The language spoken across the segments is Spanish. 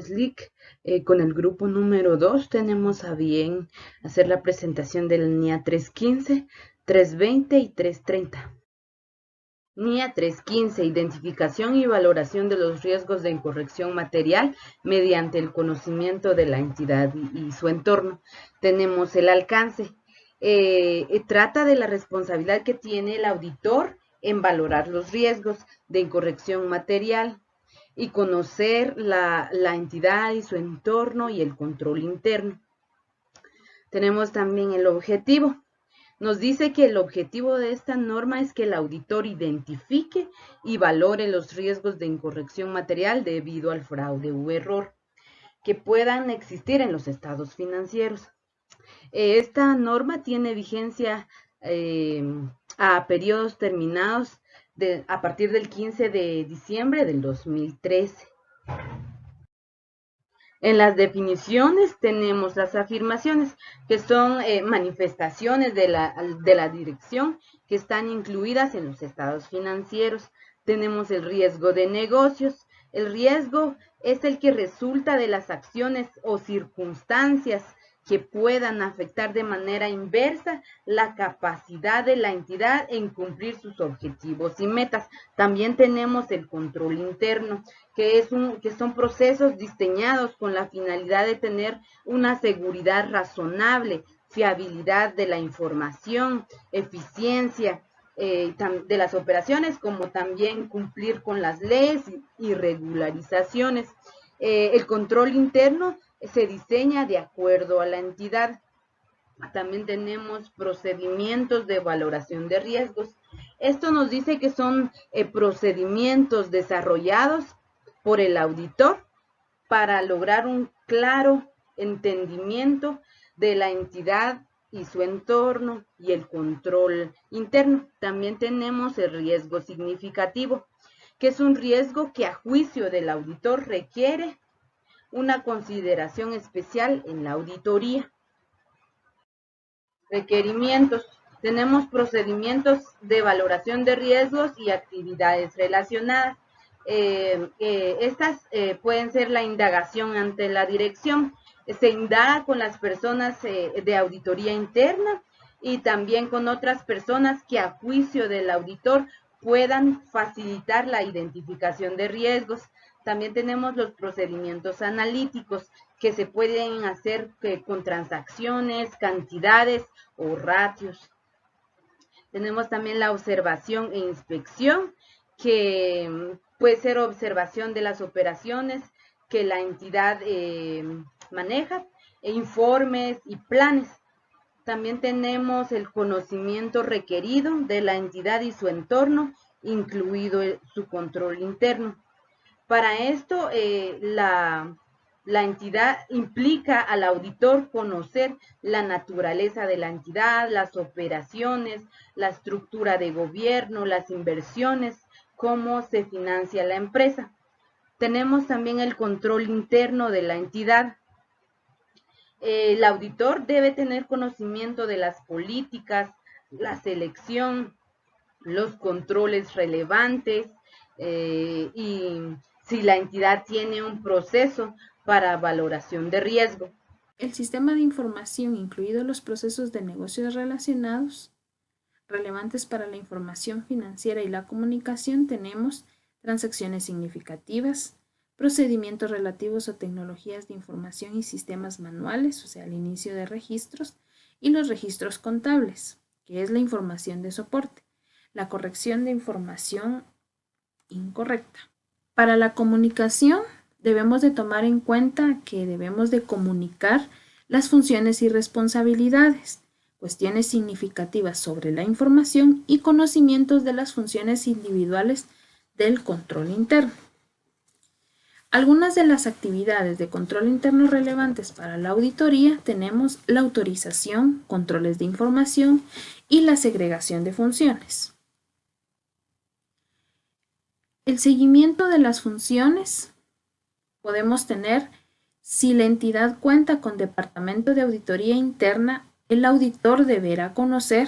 SLIC. Con el grupo número 2 tenemos a bien hacer la presentación de la NIA 315, 320 y 330. NIA 315, identificación y valoración de los riesgos de incorrección material mediante el conocimiento de la entidad y su entorno. Tenemos el alcance. Trata de la responsabilidad que tiene el auditor en valorar los riesgos de incorrección material y conocer la entidad y su entorno y el control interno. Tenemos también el objetivo. Nos dice que el objetivo de esta norma es que el auditor identifique y valore los riesgos de incorrección material debido al fraude u error que puedan existir en los estados financieros. Esta norma tiene vigencia a periodos terminados a partir del 15 de diciembre del 2013. En las definiciones tenemos las afirmaciones, que son manifestaciones de la dirección que están incluidas en los estados financieros. Tenemos el riesgo de negocios. El riesgo es el que resulta de las acciones o circunstancias que puedan afectar de manera inversa la capacidad de la entidad en cumplir sus objetivos y metas. También tenemos el control interno, que son procesos diseñados con la finalidad de tener una seguridad razonable, fiabilidad de la información, eficiencia de las operaciones, como también cumplir con las leyes y regularizaciones. El control interno se diseña de acuerdo a la entidad. También tenemos procedimientos de valoración de riesgos. Esto nos dice que son procedimientos desarrollados por el auditor para lograr un claro entendimiento de la entidad y su entorno y el control interno. También tenemos el riesgo significativo, que es un riesgo que a juicio del auditor requiere una consideración especial en la auditoría. Requerimientos. Tenemos procedimientos de valoración de riesgos y actividades relacionadas. Estas pueden ser la indagación ante la dirección. Se indaga con las personas de auditoría interna y también con otras personas que a juicio del auditor puedan facilitar la identificación de riesgos. También tenemos los procedimientos analíticos que se pueden hacer con transacciones, cantidades o ratios. Tenemos también la observación e inspección, que puede ser observación de las operaciones que la entidad maneja, informes y planes. También tenemos el conocimiento requerido de la entidad y su entorno, incluido su control interno. Para esto, la entidad implica al auditor conocer la naturaleza de la entidad, las operaciones, la estructura de gobierno, las inversiones, cómo se financia la empresa. Tenemos también el control interno de la entidad. El auditor debe tener conocimiento de las políticas, la selección, los controles relevantes y si la entidad tiene un proceso para valoración de riesgo. El sistema de información, incluidos los procesos de negocios relacionados, relevantes para la información financiera y la comunicación, tenemos transacciones significativas, procedimientos relativos a tecnologías de información y sistemas manuales, o sea, el inicio de registros, y los registros contables, que es la información de soporte, la corrección de información incorrecta. Para la comunicación, debemos de tomar en cuenta que debemos de comunicar las funciones y responsabilidades, cuestiones significativas sobre la información y conocimientos de las funciones individuales del control interno. Algunas de las actividades de control interno relevantes para la auditoría tenemos la autorización, controles de información y la segregación de funciones. El seguimiento de las funciones podemos tener si la entidad cuenta con departamento de auditoría interna, el auditor deberá conocer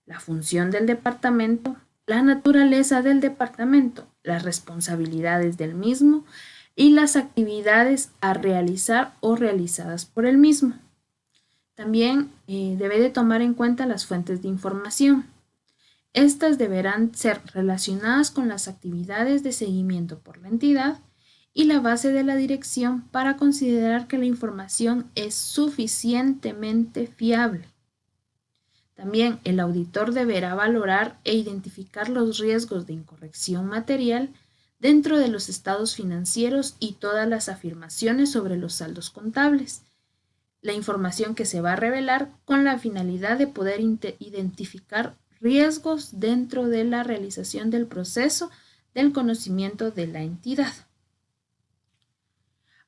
la función del departamento, la naturaleza del departamento, las responsabilidades del mismo y las actividades a realizar o realizadas por el mismo. También debe de tomar en cuenta las fuentes de información. Estas deberán ser relacionadas con las actividades de seguimiento por la entidad y la base de la dirección para considerar que la información es suficientemente fiable. También el auditor deberá valorar e identificar los riesgos de incorrección material dentro de los estados financieros y todas las afirmaciones sobre los saldos contables. La información que se va a revelar con la finalidad de poder identificar riesgos dentro de la realización del proceso del conocimiento de la entidad.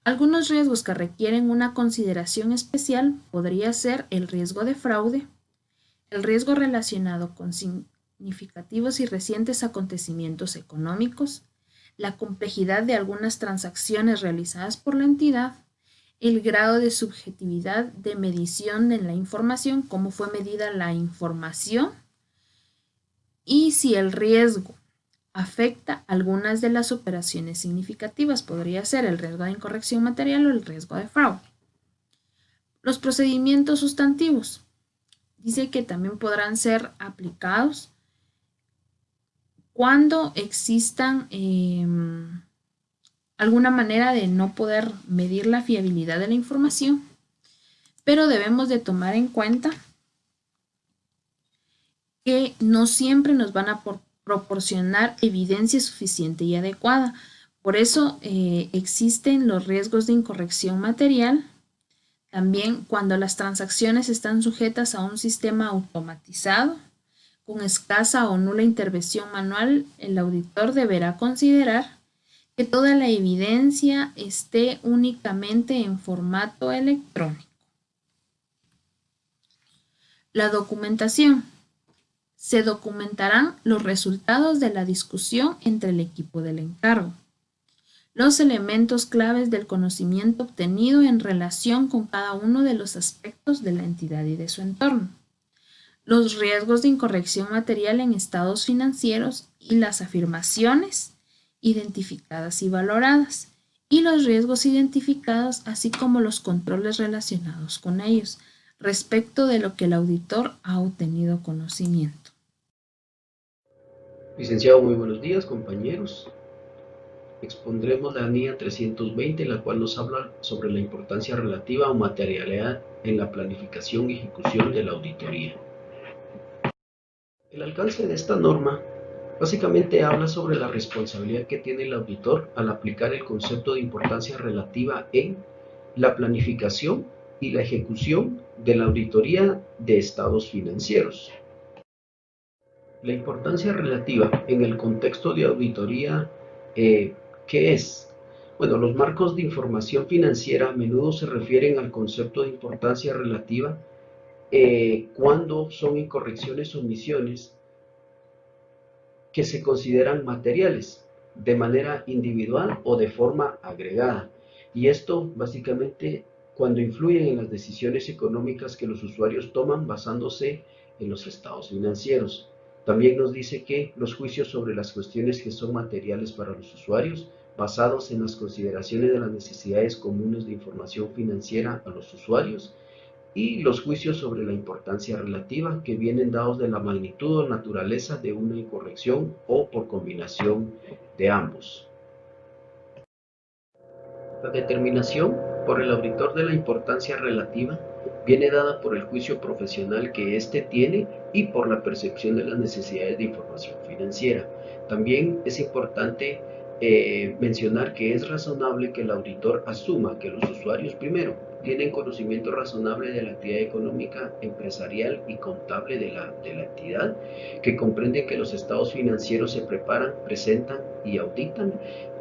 Algunos riesgos que requieren una consideración especial podría ser el riesgo de fraude, el riesgo relacionado con significativos y recientes acontecimientos económicos, la complejidad de algunas transacciones realizadas por la entidad, el grado de subjetividad de medición en la información, cómo fue medida la información, y si el riesgo afecta algunas de las operaciones significativas, podría ser el riesgo de incorrección material o el riesgo de fraude. Los procedimientos sustantivos. Dice que también podrán ser aplicados cuando existan alguna manera de no poder medir la fiabilidad de la información, pero debemos de tomar en cuenta que no siempre nos van a proporcionar evidencia suficiente y adecuada. Por eso existen los riesgos de incorrección material. También cuando las transacciones están sujetas a un sistema automatizado, con escasa o nula intervención manual, el auditor deberá considerar que toda la evidencia esté únicamente en formato electrónico. La documentación. Se documentarán los resultados de la discusión entre el equipo del encargo, los elementos claves del conocimiento obtenido en relación con cada uno de los aspectos de la entidad y de su entorno, los riesgos de incorrección material en estados financieros y las afirmaciones identificadas y valoradas, y los riesgos identificados, así como los controles relacionados con ellos, respecto de lo que el auditor ha obtenido conocimiento. Licenciado, muy buenos días, compañeros. Expondremos la NIA 320, la cual nos habla sobre la importancia relativa o materialidad en la planificación y ejecución de la auditoría. El alcance de esta norma básicamente habla sobre la responsabilidad que tiene el auditor al aplicar el concepto de importancia relativa en la planificación y la ejecución de la auditoría de estados financieros. La importancia relativa en el contexto de auditoría, ¿qué es? Bueno, los marcos de información financiera a menudo se refieren al concepto de importancia relativa cuando son incorrecciones o omisiones que se consideran materiales de manera individual o de forma agregada. Y esto básicamente cuando influyen en las decisiones económicas que los usuarios toman basándose en los estados financieros. También nos dice que los juicios sobre las cuestiones que son materiales para los usuarios, basados en las consideraciones de las necesidades comunes de información financiera a los usuarios, y los juicios sobre la importancia relativa, que vienen dados de la magnitud o naturaleza de una incorrección o por combinación de ambos. La determinación por el auditor de la importancia relativa viene dada por el juicio profesional que éste tiene y por la percepción de las necesidades de información financiera. También es importante mencionar que es razonable que el auditor asuma que los usuarios, primero, tienen conocimiento razonable de la actividad económica, empresarial y contable de la entidad, que comprenden que los estados financieros se preparan, presentan y auditan,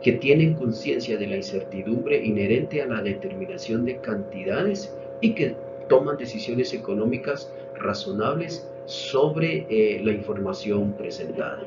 que tienen conciencia de la incertidumbre inherente a la determinación de cantidades y que toman decisiones económicas razonables sobre la información presentada.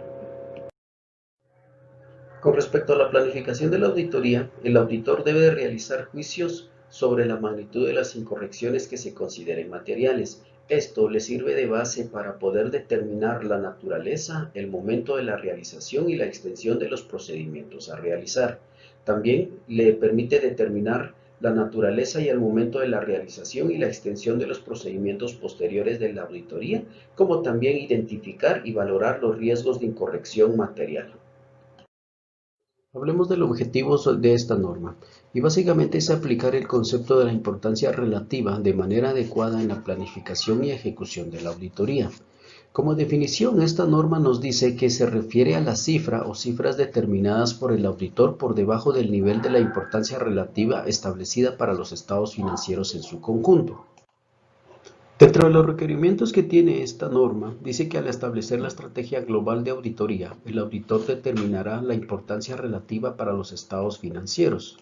Con respecto a la planificación de la auditoría, el auditor debe realizar juicios sobre la magnitud de las incorrecciones que se consideren materiales. Esto le sirve de base para poder determinar la naturaleza, el momento de la realización y la extensión de los procedimientos a realizar. También le permite determinar la naturaleza y el momento de la realización y la extensión de los procedimientos posteriores de la auditoría, como también identificar y valorar los riesgos de incorrección material. Hablemos del objetivo de esta norma, y básicamente es aplicar el concepto de la importancia relativa de manera adecuada en la planificación y ejecución de la auditoría. Como definición, esta norma nos dice que se refiere a la cifra o cifras determinadas por el auditor por debajo del nivel de la importancia relativa establecida para los estados financieros en su conjunto. Dentro de los requerimientos que tiene esta norma, dice que al establecer la estrategia global de auditoría, el auditor determinará la importancia relativa para los estados financieros.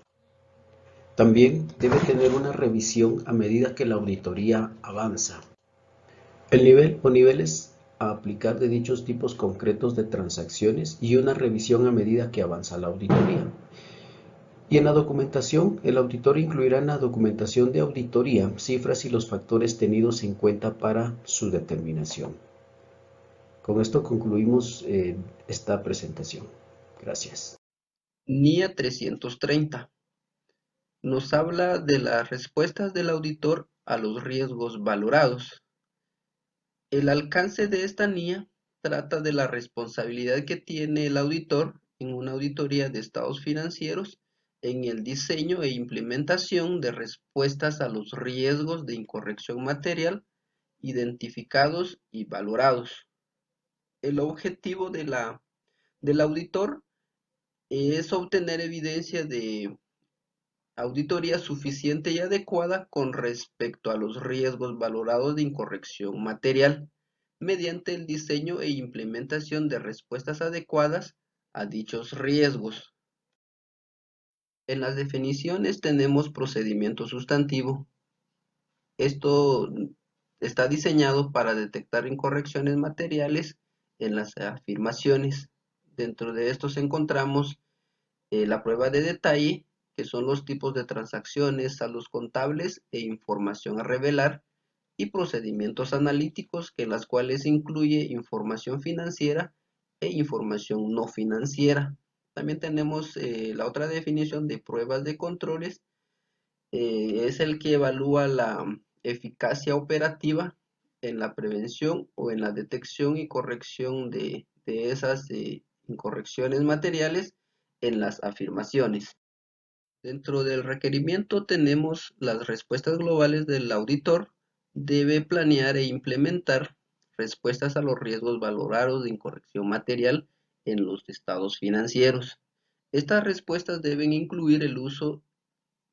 También debe tener una revisión a medida que la auditoría avanza. El nivel o niveles a aplicar de dichos tipos concretos de transacciones y una revisión a medida que avanza la auditoría. Y en la documentación, el auditor incluirá en la documentación de auditoría cifras y los factores tenidos en cuenta para su determinación. Con esto concluimos esta presentación. Gracias. NIA 330 nos habla de las respuestas del auditor a los riesgos valorados. El alcance de esta NIA trata de la responsabilidad que tiene el auditor en una auditoría de estados financieros en el diseño e implementación de respuestas a los riesgos de incorrección material identificados y valorados. El objetivo del auditor es obtener evidencia de auditoría suficiente y adecuada con respecto a los riesgos valorados de incorrección material, mediante el diseño e implementación de respuestas adecuadas a dichos riesgos. En las definiciones tenemos procedimiento sustantivo. Esto está diseñado para detectar incorrecciones materiales en las afirmaciones. Dentro de estos encontramos la prueba de detalle, que son los tipos de transacciones, saldos contables e información a revelar, y procedimientos analíticos, que en las cuales incluye información financiera e información no financiera. También tenemos la otra definición de pruebas de controles. Es el que evalúa la eficacia operativa en la prevención o en la detección y corrección de esas incorrecciones materiales en las afirmaciones. Dentro del requerimiento tenemos las respuestas globales del auditor. Debe planear e implementar respuestas a los riesgos valorados de incorrección material en los estados financieros. Estas respuestas deben incluir el uso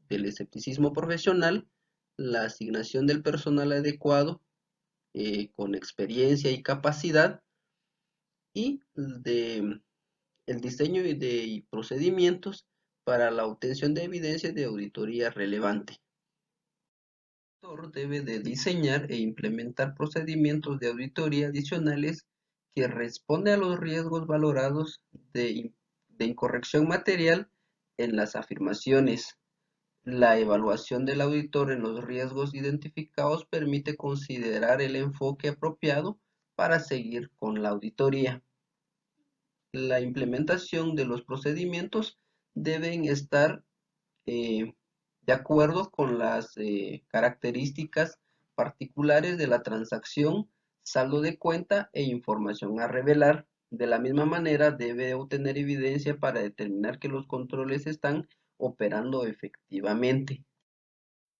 del escepticismo profesional, la asignación del personal adecuado con experiencia y capacidad, y el diseño de procedimientos para la obtención de evidencia de auditoría relevante. El auditor debe de diseñar e implementar procedimientos de auditoría adicionales que responden a los riesgos valorados de incorrección material en las afirmaciones. La evaluación del auditor en los riesgos identificados permite considerar el enfoque apropiado para seguir con la auditoría. La implementación de los procedimientos deben estar de acuerdo con las características particulares de la transacción, saldo de cuenta e información a revelar. De la misma manera, debe obtener evidencia para determinar que los controles están operando efectivamente.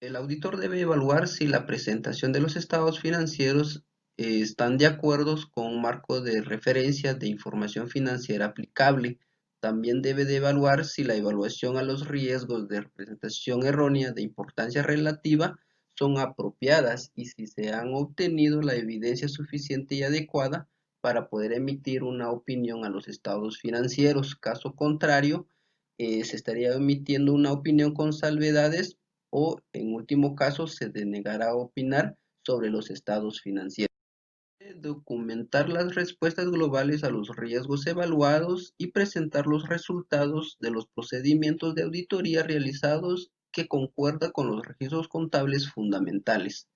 El auditor debe evaluar si la presentación de los estados financieros están de acuerdo con un marco de referencia de información financiera aplicable. También debe de evaluar si la evaluación a los riesgos de representación errónea de importancia relativa son apropiadas y si se han obtenido la evidencia suficiente y adecuada para poder emitir una opinión a los estados financieros. Caso contrario, se estaría emitiendo una opinión con salvedades o, en último caso, se denegará a opinar sobre los estados financieros. Documentar las respuestas globales a los riesgos evaluados y presentar los resultados de los procedimientos de auditoría realizados que concuerda con los registros contables fundamentales.